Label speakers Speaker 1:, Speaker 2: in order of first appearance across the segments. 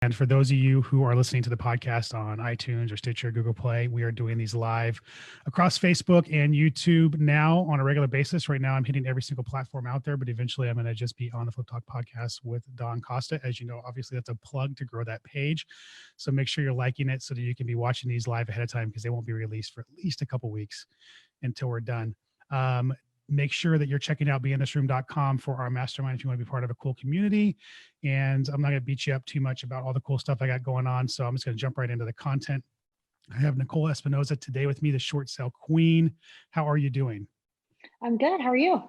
Speaker 1: And for those of you who are listening to the podcast on iTunes or Stitcher, Google Play, we are doing these live across Facebook and YouTube now on a regular basis. Right now, I'm hitting every single platform out there, but eventually I'm going to just be on the Flip Talk podcast with Don Costa. As you know, obviously that's a plug to grow that page. So make sure you're liking it so that you can be watching these live ahead of time, because they won't be released for at least a couple weeks until we're done. Make sure that you're checking out beinthisroom.com for our mastermind if you want to be part of a cool community. And I'm not going to beat you up too much about all the cool stuff I got going on. So I'm just going to jump right into the content. I have Nicole Espinosa today with me, the short sale queen. How are you doing?
Speaker 2: I'm good. How are you?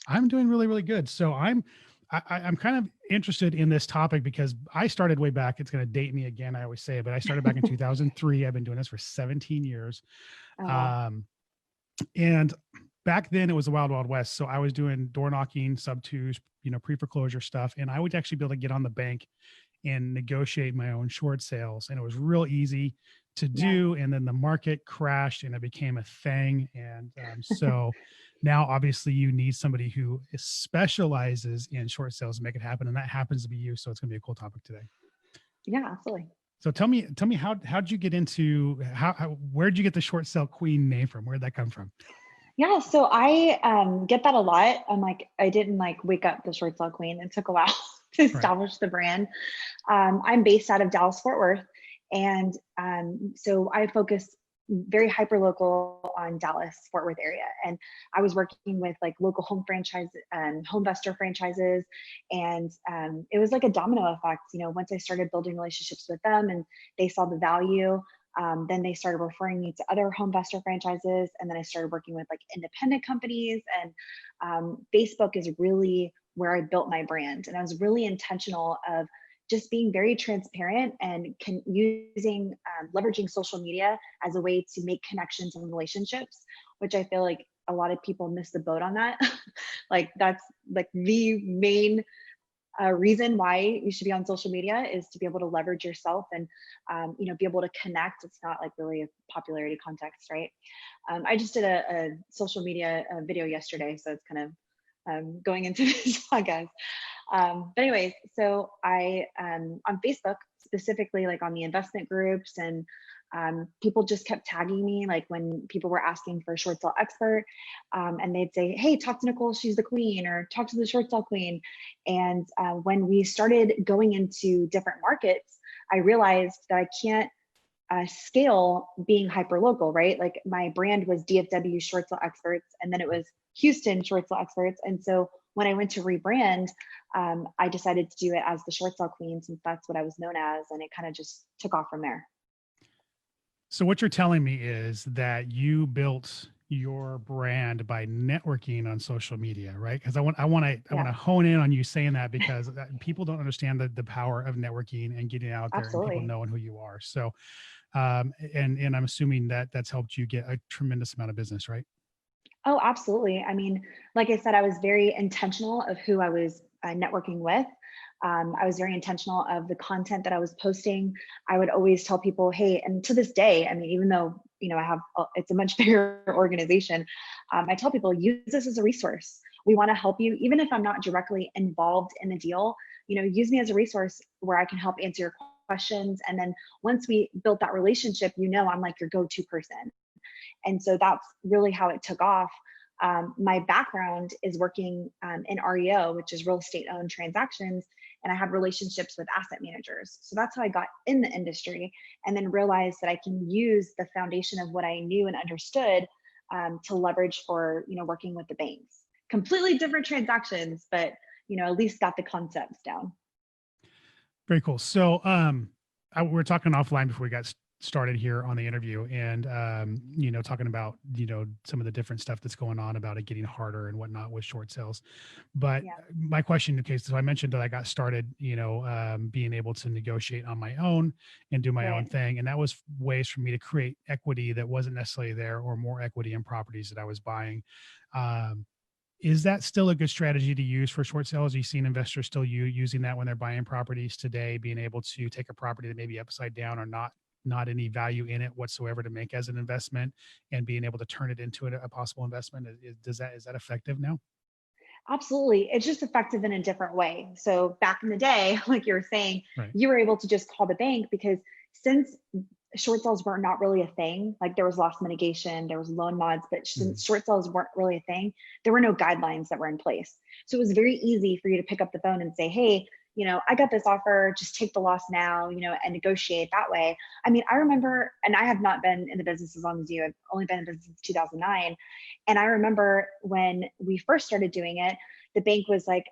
Speaker 1: I'm doing really, really good. So I'm kind of interested in this topic because I started way back. It's going to date me again, I always say it, but I started back in 2003. I've been doing this for 17 years.
Speaker 2: Oh, wow.
Speaker 1: And back then it was the wild, wild west. So I was doing door knocking, sub twos, pre-foreclosure stuff. And I would actually be able to get on the bank and negotiate my own short sales. And it was real easy to do. And then the market crashed and it became a thing. And so now obviously you need somebody who specializes in short sales to make it happen. And that happens to be you. So it's going to be a cool topic today.
Speaker 2: Yeah, absolutely.
Speaker 1: So tell me how'd you get into where'd you get the short sale queen name from? Where'd that come from?
Speaker 2: Yeah, so I get that a lot. I didn't wake up the short sale queen. It took a while to establish the brand. I'm based out of Dallas, Fort Worth. And so I focus very hyper local on Dallas, Fort Worth area. And I was working with local home franchise and home investor franchises. And it was like a domino effect. Once I started building relationships with them and they saw the value, then they started referring me to other home investor franchises. And then I started working with independent companies. And Facebook is really where I built my brand. And I was really intentional of just being very transparent and using leveraging social media as a way to make connections and relationships, which I feel like a lot of people miss the boat on that. That's the main reason why you should be on social media, is to be able to leverage yourself and be able to connect. It's not really a popularity context, right? I just did a social media video yesterday, so it's kind of going into this podcast. But anyways, so I on Facebook specifically, on the investment groups, and people just kept tagging me, when people were asking for a short sale expert, and they'd say, hey, talk to Nicole, she's the queen, or talk to the short sale queen. And when we started going into different markets, I realized that I can't scale being hyper local, right? My brand was DFW short sale experts, and then it was Houston short sale experts. And so when I went to rebrand, I decided to do it as the short sale queen, since that's what I was known as, and it kind of just took off from there.
Speaker 1: So what you're telling me is that you built your brand by networking on social media, right? Because I want to hone in on you saying that, because people don't understand the power of networking and getting out there.
Speaker 2: Absolutely.
Speaker 1: And people knowing who you are. So, and I'm assuming that that's helped you get a tremendous amount of business, right?
Speaker 2: Oh, absolutely. I mean, like I said, I was very intentional of who I was networking with. I was very intentional of the content that I was posting. I would always tell people, hey, and to this day, I mean, even though, it's a much bigger organization, I tell people, use this as a resource. We want to help you, even if I'm not directly involved in the deal, use me as a resource where I can help answer your questions. And then once we built that relationship, I'm like your go-to person. And so that's really how it took off. My background is working in REO, which is real estate owned transactions. And I have relationships with asset managers. So that's how I got in the industry, and then realized that I can use the foundation of what I knew and understood to leverage for, working with the banks. Completely different transactions, but, at least got the concepts down.
Speaker 1: Very cool. So we're talking offline before we got started here on the interview, and talking about some of the different stuff that's going on about it getting harder and whatnot with short sales. But my question, okay, so I mentioned that I got started being able to negotiate on my own and do my own thing, and that was ways for me to create equity that wasn't necessarily there, or more equity in properties that I was buying. Is that still a good strategy to use for short sales? Are you seeing investors still using that when they're buying properties today, being able to take a property that may be upside down or not any value in it whatsoever to make as an investment, and being able to turn it into a possible investment? Is that effective now?
Speaker 2: Absolutely. It's just effective in a different way. So back in the day, like you were saying,
Speaker 1: Right.
Speaker 2: you were able to just call the bank because since short sales were not really a thing, like there was loss mitigation, there was loan mods, but
Speaker 1: Mm.
Speaker 2: since short sales weren't really a thing, there were no guidelines that were in place. So it was very easy for you to pick up the phone and say, hey, I got this offer, just take the loss now, and negotiate that way. I mean, I remember, and I have not been in the business as long as you, I've only been in business since 2009. And I remember when we first started doing it, the bank was like,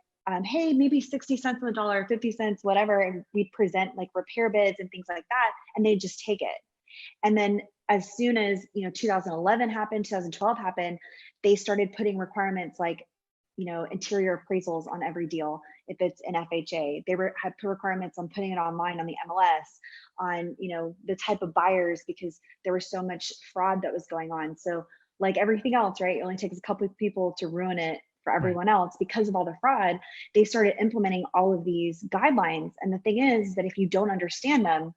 Speaker 2: hey, maybe 60 cents on the dollar, 50 cents, whatever. And we'd present like repair bids and things like that. And they'd just take it. And then as soon as 2011 happened, 2012 happened, they started putting requirements like interior appraisals on every deal. If it's an FHA, they had put requirements on putting it online on the MLS, on the type of buyers, because there was so much fraud that was going on. So like everything else, right? It only takes a couple of people to ruin it for
Speaker 1: Right.
Speaker 2: everyone else. Because of all the fraud, they started implementing all of these guidelines. And the thing is that if you don't understand them,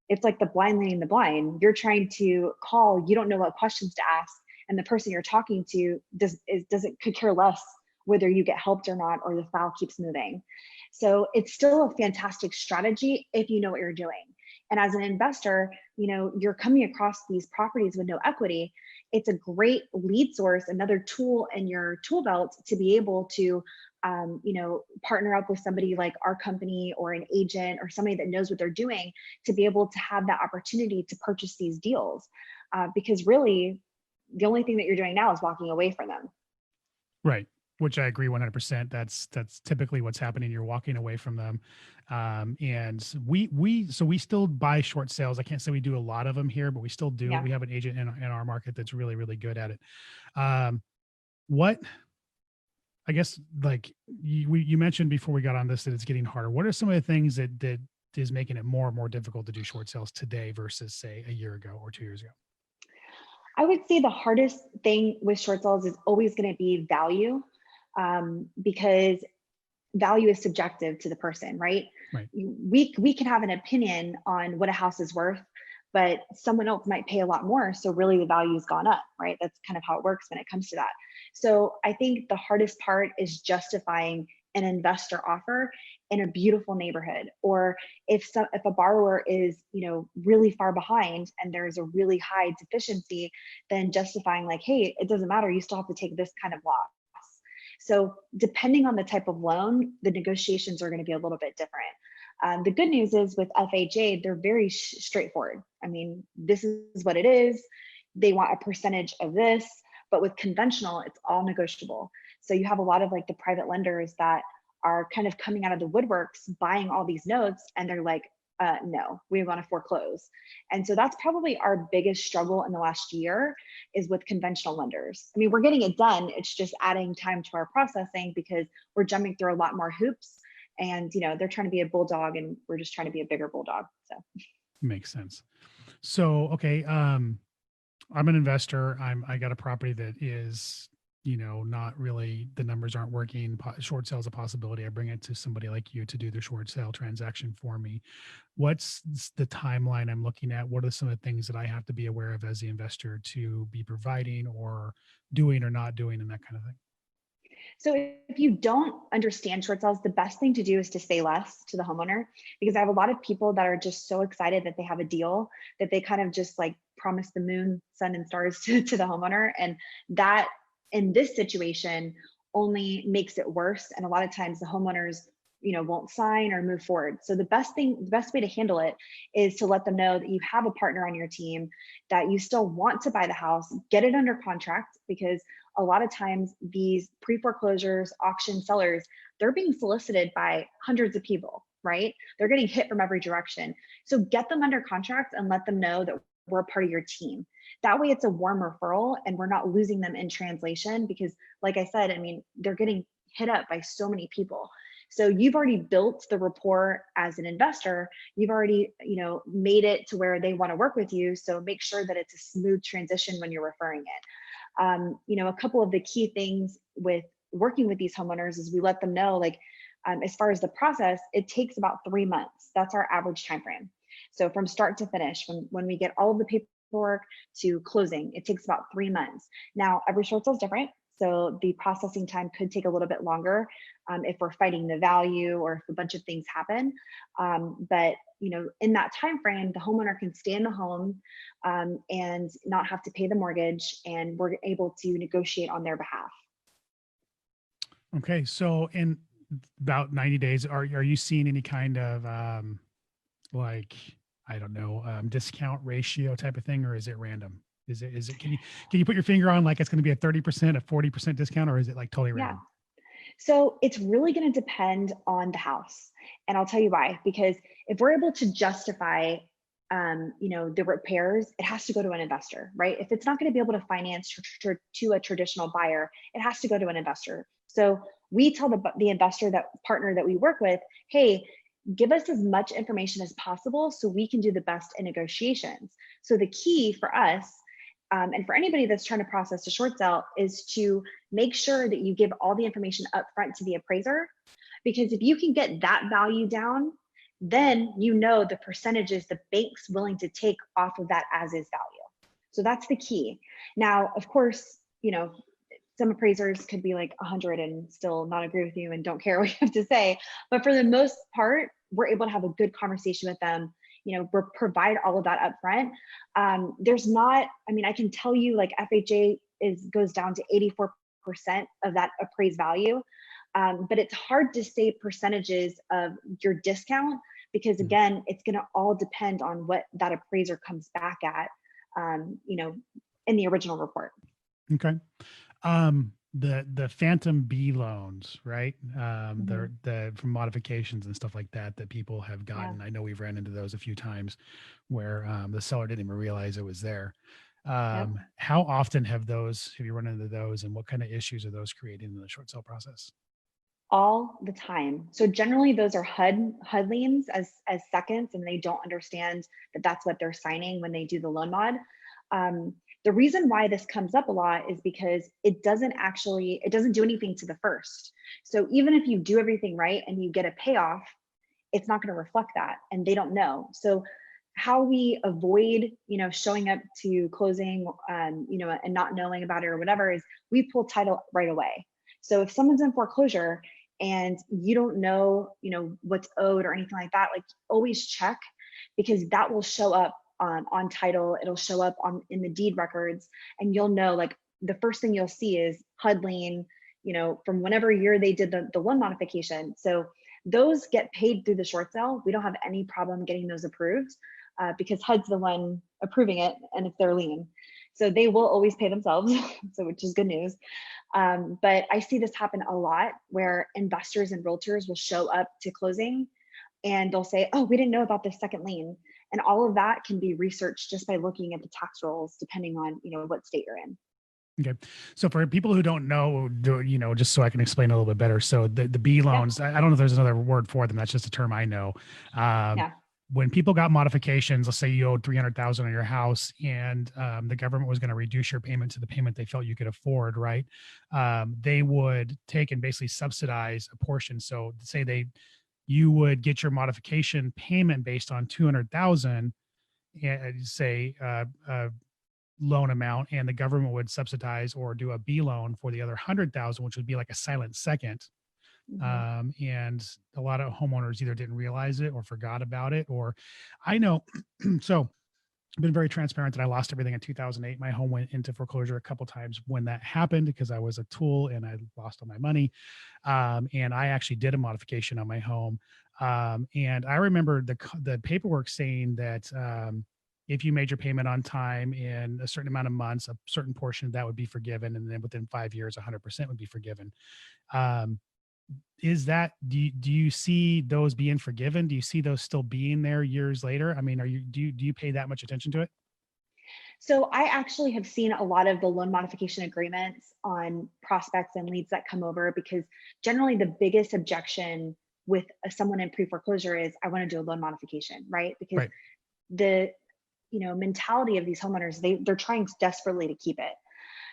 Speaker 2: it's like the blind leading the blind. You're trying to call, you don't know what questions to ask, and the person you're talking to could care less whether you get helped or not, or the file keeps moving. So it's still a fantastic strategy if you know what you're doing. And as an investor, you're coming across these properties with no equity. It's a great lead source, another tool in your tool belt to be able to partner up with somebody like our company or an agent or somebody that knows what they're doing to be able to have that opportunity to purchase these deals. Because really, the only thing that you're doing now is walking away from them.
Speaker 1: Right. Which I agree 100%. That's typically what's happening. You're walking away from them. And we still buy short sales. I can't say we do a lot of them here, but we still do.
Speaker 2: Yeah.
Speaker 1: We have an agent in our market that's really, really good at it. What I guess, like you mentioned before we got on this, that it's getting harder. What are some of the things that is making it more and more difficult to do short sales today versus say a year ago or 2 years ago?
Speaker 2: I would say the hardest thing with short sales is always going to be value, because value is subjective to the person, right?
Speaker 1: Right.
Speaker 2: We can have an opinion on what a house is worth, but someone else might pay a lot more. So really the value's gone up, right? That's kind of how it works when it comes to that. So I think the hardest part is justifying an investor offer in a beautiful neighborhood, or if a borrower is really far behind and there's a really high deficiency, then justifying like, hey, it doesn't matter, you still have to take this kind of loss. So depending on the type of loan, the negotiations are going to be a little bit different. The good news is with FHA, they're very straightforward. I mean, this is what it is. They want a percentage of this, but with conventional, it's all negotiable. So you have a lot of like the private lenders that are kind of coming out of the woodworks, buying all these notes, and they're like, no, we want to foreclose. And so that's probably our biggest struggle in the last year, is with conventional lenders. I mean, we're getting it done. It's just adding time to our processing because we're jumping through a lot more hoops, and they're trying to be a bulldog and we're just trying to be a bigger bulldog. So
Speaker 1: Makes sense. So, okay. I'm an investor. I got a property that is, not really, the numbers aren't working. Short sale is a possibility. I bring it to somebody like you to do the short sale transaction for me. What's the timeline I'm looking at? What are some of the things that I have to be aware of as the investor to be providing or doing or not doing and that kind of thing?
Speaker 2: So if you don't understand short sales, the best thing to do is to say less to the homeowner, because I have a lot of people that are just so excited that they have a deal that they kind of just like promise the moon, sun, and stars to the homeowner. And that in this situation only makes it worse. And a lot of times the homeowners, won't sign or move forward. So the best way to handle it is to let them know that you have a partner on your team, that you still want to buy the house, get it under contract, because a lot of times these pre-foreclosures, auction sellers, they're being solicited by hundreds of people, right? They're getting hit from every direction. So get them under contract and let them know that we're a part of your team. That way it's a warm referral and we're not losing them in translation, because like I said, I mean, they're getting hit up by so many people. So you've already built the rapport as an investor. You've already, made it to where they want to work with you. So make sure that it's a smooth transition when you're referring it. A couple of the key things with working with these homeowners is we let them know, like, as far as the process, it takes about 3 months. That's our average time frame. So from start to finish, when we get all of the paperwork to closing, it takes about 3 months. Now, every short sale is different. So the processing time could take a little bit longer if we're fighting the value or if a bunch of things happen. But in that time frame, the homeowner can stay in the home and not have to pay the mortgage, and we're able to negotiate on their behalf.
Speaker 1: Okay, so in about 90 days, are you seeing any kind of like, I don't know, discount ratio type of thing, or is it random? Is it can you put your finger on like it's going to be a 30%, a 40% discount, or is it like totally
Speaker 2: Yeah.
Speaker 1: random?
Speaker 2: So it's really going to depend on the house. And I'll tell you why, because if we're able to justify the repairs, it has to go to an investor, right? If it's not going to be able to finance to a traditional buyer, it has to go to an investor. So we tell the investor, that partner that we work with, hey, give us as much information as possible so we can do the best in negotiations. So the key for us, and for anybody that's trying to process a short sale, is to make sure that you give all the information up front to the appraiser, because if you can get that value down, then the percentages the bank's willing to take off of that as is value. So that's the key. Now, of course, some appraisers could be like 100 and still not agree with you and don't care what you have to say. But for the most part, we're able to have a good conversation with them, provide all of that up front. I can tell you, like, FHA goes down to 84% of that appraised value. But it's hard to say percentages of your discount, because again, it's going to all depend on what that appraiser comes back at, in the original report.
Speaker 1: Okay. The phantom B loans, right? The from modifications and stuff like that people have gotten. Yeah. I know we've ran into those a few times where the seller didn't even realize it was there. Yep. How often have you run into those, and what kind of issues are those creating in the short sale process?
Speaker 2: All the time. So generally those are HUD liens as seconds, and they don't understand that that's what they're signing when they do the loan mod. The reason why this comes up a lot is because it doesn't do anything to the first. So even if you do everything right and you get a payoff, it's not going to reflect that, and they don't know. So how we avoid, showing up to closing, and not knowing about it or whatever, is we pull title right away. So if someone's in foreclosure and you don't know, what's owed or anything like that, like, always check, because that will show up on title. It'll show up in the deed records, and you'll know, like, the first thing you'll see is HUD lien, from whenever year they did the loan modification. So those get paid through the short sale. We don't have any problem getting those approved, because HUD's the one approving it, and it's their lien. So they will always pay themselves, so, which is good news. But I see this happen a lot, where investors and realtors will show up to closing and they'll say, oh, we didn't know about this second lien. And all of that can be researched just by looking at the tax rolls, depending on, what state you're in.
Speaker 1: Okay. So for people who don't know, just so I can explain a little bit better. So the B loans, yeah. I don't know if there's another word for them. That's just a term I know. Yeah. When people got modifications, let's say you owed $300,000 on your house, and the government was going to reduce your payment to the payment they felt you could afford, right? They would take and basically subsidize a portion. So say you would get your modification payment based on $200,000, and say loan amount, and the government would subsidize or do a B loan for the other $100,000, which would be like a silent second. And a lot of homeowners either didn't realize it or forgot about it, or I know. So I've been very transparent that I lost everything in 2008. My home went into foreclosure a couple times when that happened, because I was a tool and I lost all my money. And I actually did a modification on my home. And I remember the paperwork saying that if you made your payment on time in a certain amount of months, a certain portion of that would be forgiven. And then within 5 years, 100% would be forgiven. Is that, do you see those being forgiven? Do you see those still being there years later? I mean, do you pay that much attention to it?
Speaker 2: So I actually have seen a lot of the loan modification agreements on prospects and leads that come over, because generally the biggest objection with someone in pre-foreclosure is, I want to do a loan modification, right? Because right. The mentality of these homeowners, they're trying desperately to keep it.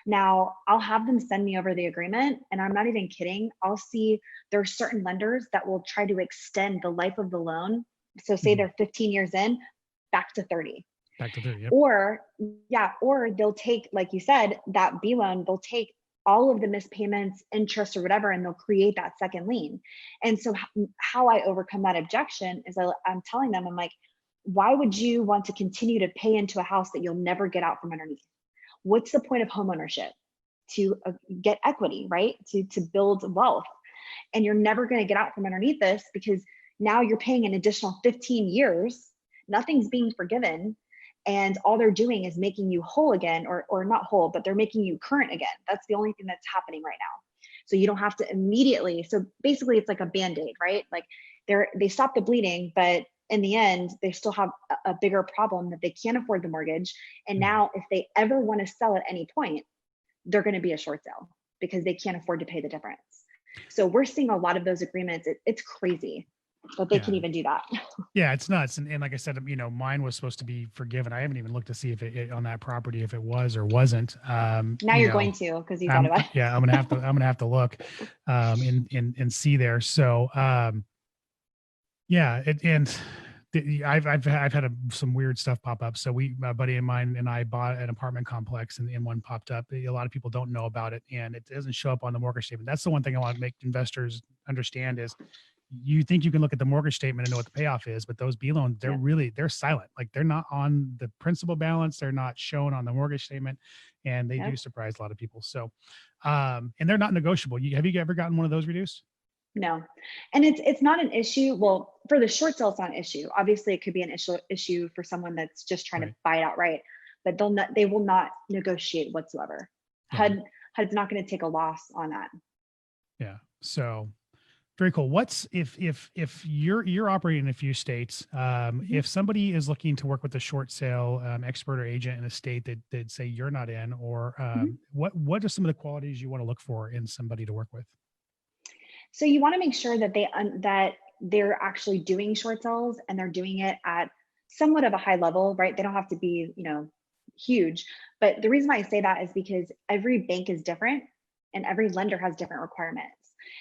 Speaker 2: Now, I'll have them send me over the agreement, and I'm not even kidding. I'll see there are certain lenders that will try to extend the life of the loan. So say they're 15 years in, back to 30.
Speaker 1: Back to 30, yep.
Speaker 2: Or they'll take, like you said, that B loan, they'll take all of the missed payments, interest or whatever, and they'll create that second lien. And so how I overcome that objection is I'm telling them, I'm like, why would you want to continue to pay into a house that you'll never get out from underneath? What's the point of home ownership? To get equity, right? To build wealth. And you're never going to get out from underneath this, because now you're paying an additional 15 years, nothing's being forgiven, and all they're doing is making you whole again, or not whole, but they're making you current again. That's the only thing that's happening right now. So you don't have to immediately, so basically it's like a Band-Aid, right? Like they stop the bleeding, but in the end, they still have a bigger problem that they can't afford the mortgage. And now if they ever want to sell at any point, they're going to be a short sale because they can't afford to pay the difference. So we're seeing a lot of those agreements. It's crazy that they can even do that.
Speaker 1: Yeah, it's nuts. And like I said, mine was supposed to be forgiven. I haven't even looked to see if it on that property, if it was or wasn't.
Speaker 2: Now you're going to, because you thought about it.
Speaker 1: Yeah, I'm gonna have to look and see there. So I've had some weird stuff pop up. So a buddy of mine and I bought an apartment complex, and one popped up. A lot of people don't know about it, and it doesn't show up on the mortgage statement. That's the one thing I want to make investors understand is, you think you can look at the mortgage statement and know what the payoff is, but those B loans, they're silent. Like, they're not on the principal balance. They're not shown on the mortgage statement, and they do surprise a lot of people. So, and they're not negotiable. Have you ever gotten one of those reduced?
Speaker 2: No. And it's not an issue. Well, for the short sale, it's not an issue. Obviously it could be an issue for someone that's just trying to buy it outright, but they will not negotiate whatsoever. HUD's not going to take a loss on that.
Speaker 1: Yeah. So very cool. What's if you're operating in a few states, if somebody is looking to work with a short sale expert or agent in a state that say you're not in, or what are some of the qualities you want to look for in somebody to work with?
Speaker 2: So you want to make sure that they're actually doing short sales, and they're doing it at somewhat of a high level, right? They don't have to be, huge. But the reason why I say that is because every bank is different and every lender has different requirements.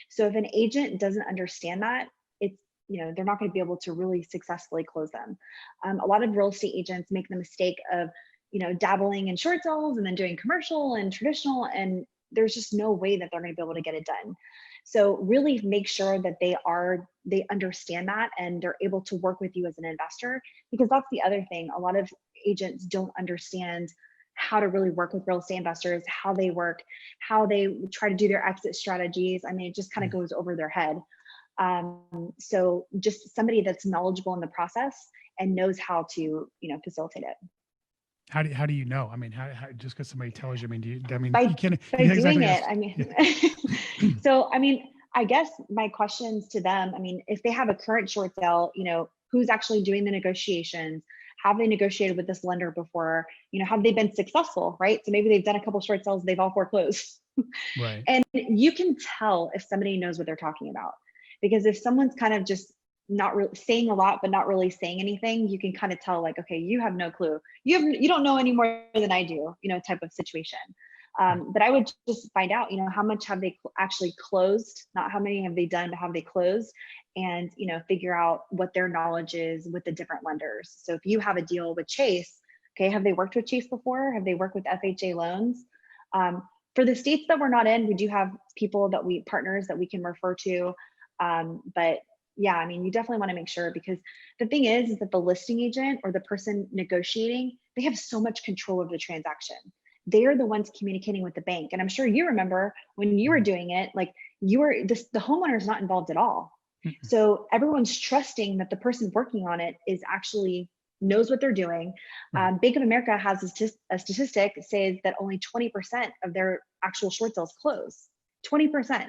Speaker 2: So if an agent doesn't understand that, it's, they're not going to be able to really successfully close them. A lot of real estate agents make the mistake of, dabbling in short sales and then doing commercial and traditional, and there's just no way that they're going to be able to get it done. So really make sure that they understand that, and they're able to work with you as an investor, because that's the other thing. A lot of agents don't understand how to really work with real estate investors, how they work, how they try to do their exit strategies. I mean, it just kind of goes over their head. So just somebody that's knowledgeable in the process and knows how to, facilitate it.
Speaker 1: How do you know? I mean, how just because somebody tells you? I mean,
Speaker 2: by
Speaker 1: doing
Speaker 2: exactly it. I mean, so I mean, I guess my questions to them. I mean, if they have a current short sale, who's actually doing the negotiations? Have they negotiated with this lender before? Have they been successful? Right. So maybe they've done a couple of short sales, they've all foreclosed.
Speaker 1: Right.
Speaker 2: And you can tell if somebody knows what they're talking about, because if someone's kind of just not really saying a lot, but not really saying anything, you can kind of tell, like, okay, you have no clue. You don't know any more than I do, type of situation. But I would just find out, how much have they actually closed, not how many have they done, but have they closed, and, figure out what their knowledge is with the different lenders. So if you have a deal with Chase, okay, have they worked with Chase before? Have they worked with FHA loans? For the states that we're not in, we do have partners that we can refer to. But yeah, I mean, you definitely want to make sure, because the thing is that the listing agent or the person negotiating, they have so much control of the transaction. They are the ones communicating with the bank. And I'm sure you remember when you were doing it, like the homeowner is not involved at all. So everyone's trusting that the person working on it is actually knows what they're doing. Bank of America has a statistic that says that only 20% of their actual short sales close, 20%.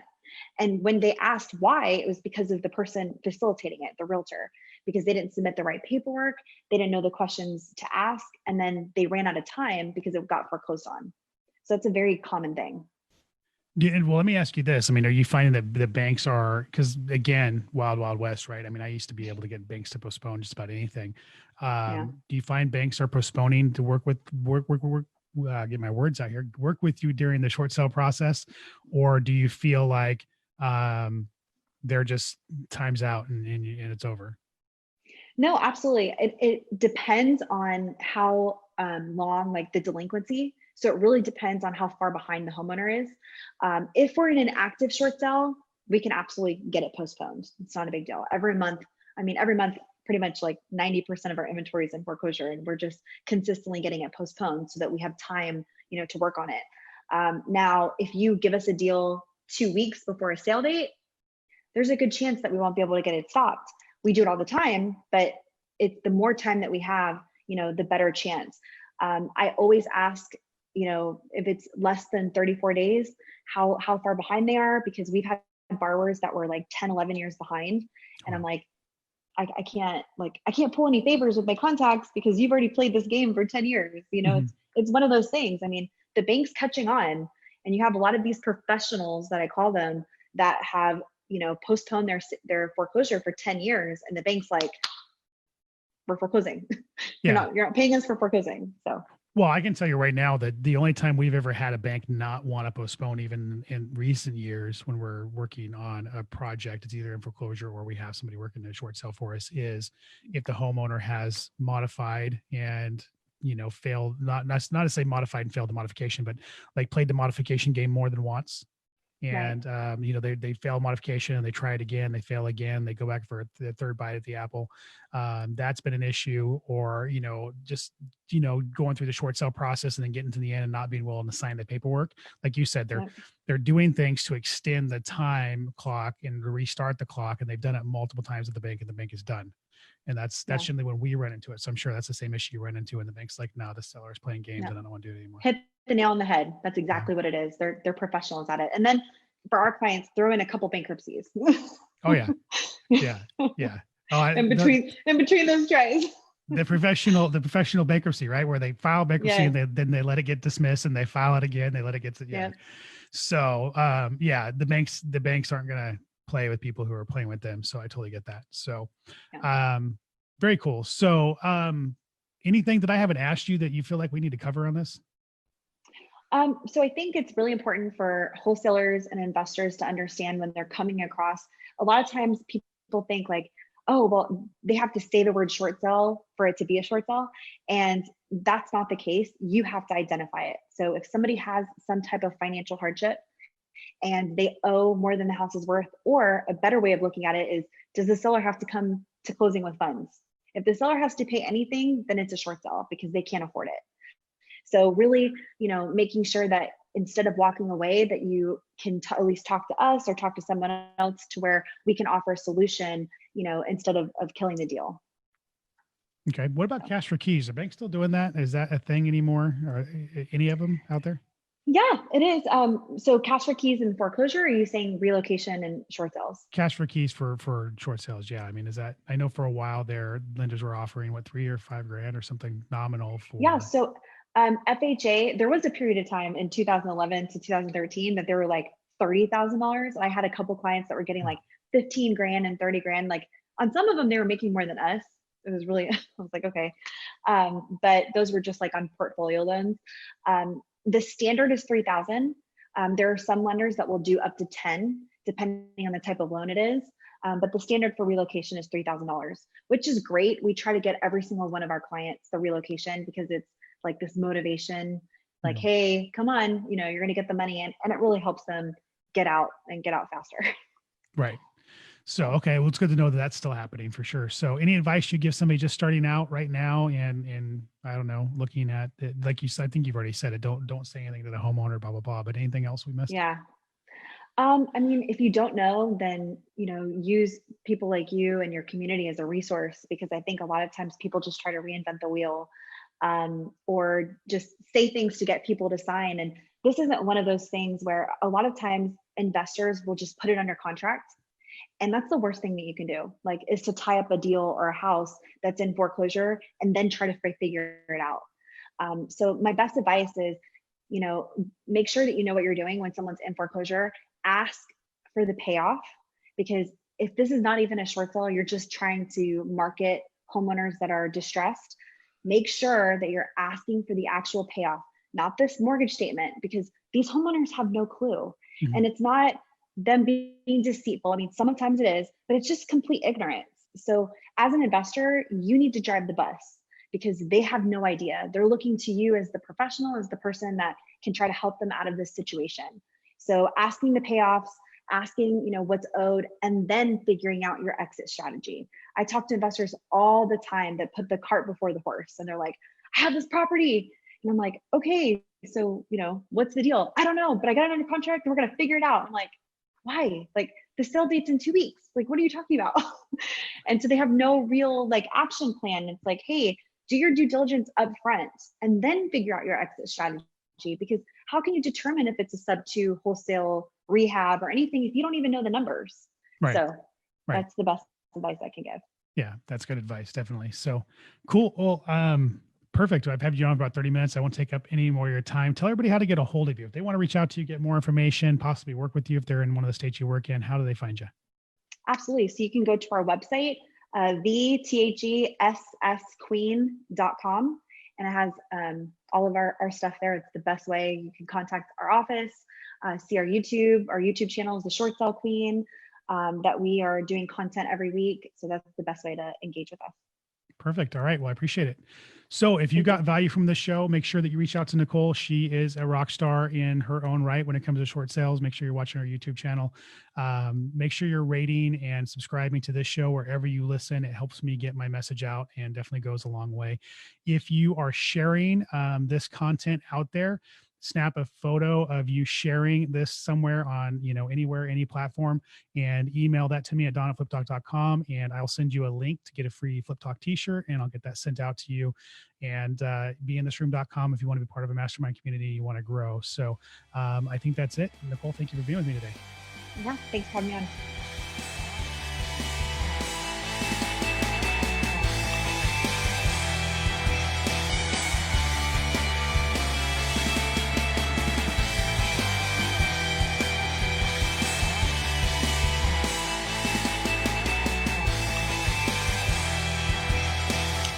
Speaker 2: And when they asked why, it was because of the person facilitating it, the realtor, because they didn't submit the right paperwork, they didn't know the questions to ask, and then they ran out of time because it got foreclosed on. So it's a very common thing.
Speaker 1: Yeah, well, let me ask you this. I mean, are you finding that the banks are, because again, wild, wild west, right? I mean, I used to be able to get banks to postpone just about anything. Do you find banks are postponing to work get my words out here, work with you during the short sale process? Or do you feel like they're just time's out and it's over?
Speaker 2: No, absolutely. It depends on how long, like the delinquency. So it really depends on how far behind the homeowner is. If we're in an active short sale, we can absolutely get it postponed. It's not a big deal. Every month, pretty much like 90% of our inventory is in foreclosure, and we're just consistently getting it postponed so that we have time, to work on it. Now, if you give us a deal 2 weeks before a sale date, there's a good chance that we won't be able to get it stopped. We do it all the time, but it's the more time that we have, the better chance. I always ask, if it's less than 34 days, how far behind they are, because we've had borrowers that were like 10, 11 years behind. And I'm like, I can't pull any favors with my contacts because you've already played this game for 10 years. It's one of those things. I mean, the bank's catching on, and you have a lot of these professionals that I call them that have, postponed their foreclosure for 10 years. And the bank's like, we're foreclosing.
Speaker 1: Yeah.
Speaker 2: You're not paying us for foreclosing. So.
Speaker 1: Well, I can tell you right now that the only time we've ever had a bank not want to postpone, even in recent years when we're working on a project, it's either in foreclosure or we have somebody working a short sale for us, is if the homeowner has modified and, failed, not to say modified and failed the modification, but like played the modification game more than once. And,
Speaker 2: right.
Speaker 1: They fail modification and they try it again, they fail again, they go back for the third bite at the apple. That's been an issue. Or, just, going through the short sale process and then getting to the end and not being willing to sign the paperwork. Like you said, they're doing things to extend the time clock and to restart the clock. And they've done it multiple times at the bank, and the bank is done. And that's generally when we run into it. So I'm sure that's the same issue you run into, and the bank's like, no, the seller is playing games and I don't want to do it anymore.
Speaker 2: Hit the nail on the head. That's exactly what it is. They're professionals at it. And then for our clients, throw in a couple bankruptcies.
Speaker 1: Oh yeah. Yeah. Yeah. Oh,
Speaker 2: in between those tries.
Speaker 1: The professional bankruptcy, right? Where they file bankruptcy and then they let it get dismissed, and they file it again. They let it get to, So, the banks aren't going to play with people who are playing with them. So I totally get that. So, very cool. So, anything that I haven't asked you that you feel like we need to cover on this?
Speaker 2: So I think it's really important for wholesalers and investors to understand when they're coming across. A lot of times people think like, oh, well, they have to say the word short sale for it to be a short sale. And that's not the case. You have to identify it. So if somebody has some type of financial hardship and they owe more than the house is worth, or a better way of looking at it is, does the seller have to come to closing with funds? If the seller has to pay anything, then it's a short sale because they can't afford it. So really, making sure that instead of walking away, that you can at least talk to us or talk to someone else to where we can offer a solution, instead of killing the deal.
Speaker 1: Okay. What about cash for keys? Are banks still doing that? Is that a thing anymore? Or any of them out there?
Speaker 2: Yeah, it is. So cash for keys in foreclosure, or are you saying relocation and short sales?
Speaker 1: Cash for keys for short sales. Yeah. I mean, I know for a while there, lenders were offering $3,000 or $5,000 or something nominal for.
Speaker 2: Yeah. So FHA, there was a period of time in 2011 to 2013 that there were like $30,000. I had a couple clients that were getting like 15 grand and 30 grand. Like on some of them, they were making more than us. It was really, I was like, okay. But those were just like on portfolio loans. The standard is 3,000. There are some lenders that will do up to 10, depending on the type of loan it is. But the standard for relocation is $3,000, which is great. We try to get every single one of our clients the relocation because it's like this motivation, like, hey, come on, you're going to get the money in, and it really helps them get out faster.
Speaker 1: Right. So, okay. Well, it's good to know that that's still happening for sure. So any advice you give somebody just starting out right now and I don't know, looking at it, like you said, I think you've already said it, don't say anything to the homeowner, blah, blah, blah, but anything else we missed?
Speaker 2: Yeah. I mean, if you don't know, then, use people like you and your community as a resource, because I think a lot of times people just try to reinvent the wheel, or just say things to get people to sign. And this isn't one of those things where a lot of times investors will just put it under contract. And that's the worst thing that you can do, is to tie up a deal or a house that's in foreclosure and then try to figure it out. So my best advice is, make sure that you know what you're doing when someone's in foreclosure. Ask for the payoff, because if this is not even a short sale, you're just trying to market homeowners that are distressed. Make sure that you're asking for the actual payoff, not this mortgage statement, because these homeowners have no clue. And it's not them being deceitful. I mean, sometimes it is, but it's just complete ignorance. So as an investor, you need to drive the bus, because they have no idea. They're looking to you as the professional, as the person that can try to help them out of this situation. So asking the payoffs, asking, what's owed, and then figuring out your exit strategy. I talk to investors all the time that put the cart before the horse, and they're like, I have this property. And I'm like, okay, so, what's the deal? I don't know, but I got it under contract and we're going to figure it out. I'm like, why? Like, the sale date's in 2 weeks. Like, what are you talking about? And so they have no real action plan. It's like, hey, do your due diligence up front and then figure out your exit strategy, because how can you determine if it's a sub 2 wholesale rehab or anything if you don't even know the numbers?
Speaker 1: Right.
Speaker 2: So that's the best advice I can give.
Speaker 1: Yeah, that's good advice. Definitely. So cool. Well, perfect. I've had you on about 30 minutes. I won't take up any more of your time. Tell everybody how to get a hold of you. If they want to reach out to you, get more information, possibly work with you if they're in one of the states you work in, how do they find you?
Speaker 2: Absolutely. So you can go to our website, thetessqueen.com, and it has all of our stuff there. It's the best way. You can contact our office, see our YouTube channel is the Short Sale Queen, that we are doing content every week. So that's the best way to engage with us.
Speaker 1: Perfect. All right. Well, I appreciate it. So if you got value from this show, make sure that you reach out to Nicole. She is a rock star in her own right when it comes to short sales. Make sure you're watching her YouTube channel. Make sure you're rating and subscribing to this show wherever you listen. It helps me get my message out and definitely goes a long way. If you are sharing this content out there, snap a photo of you sharing this somewhere on, anywhere, any platform, and email that to me at don@fliptalk.com. And I'll send you a link to get a free Flip Talk t-shirt, and I'll get that sent out to you. And beinThisRoom.com if you want to be part of a mastermind community, you want to grow. So I think that's it. Nicole, thank you for being with me today.
Speaker 2: Yeah, thanks for having me on.